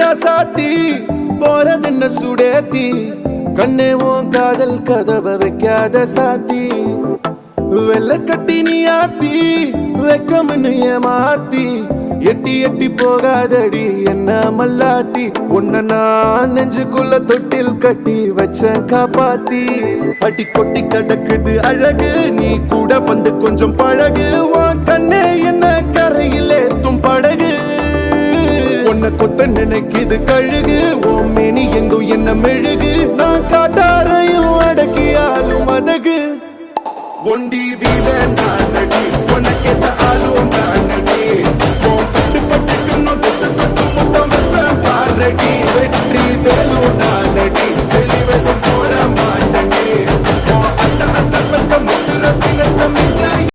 ராசாத்தி போறதென்ன சுடேத்தி கண்ணே உன் காதல் கதவை வைக்காத சாத்தி வெள்ள கட்டி நீ ஆத்தி வெக்கம்னு ஏமாத்தி எட்டி எட்டி போகாதடி என்ன மல்லாட்டி உன்ன நான் நெஞ்சுக்குள்ள தொட்டில் கட்டி வச்ச காப்பாத்தி அடி கொட்டி கிடக்குது அழகு நீ கூட வந்து கொஞ்சம் பழகு உன் கண்ணே என்ன கரையில் ஏத்தும் படகு உன்னை கொத்த நினைக்க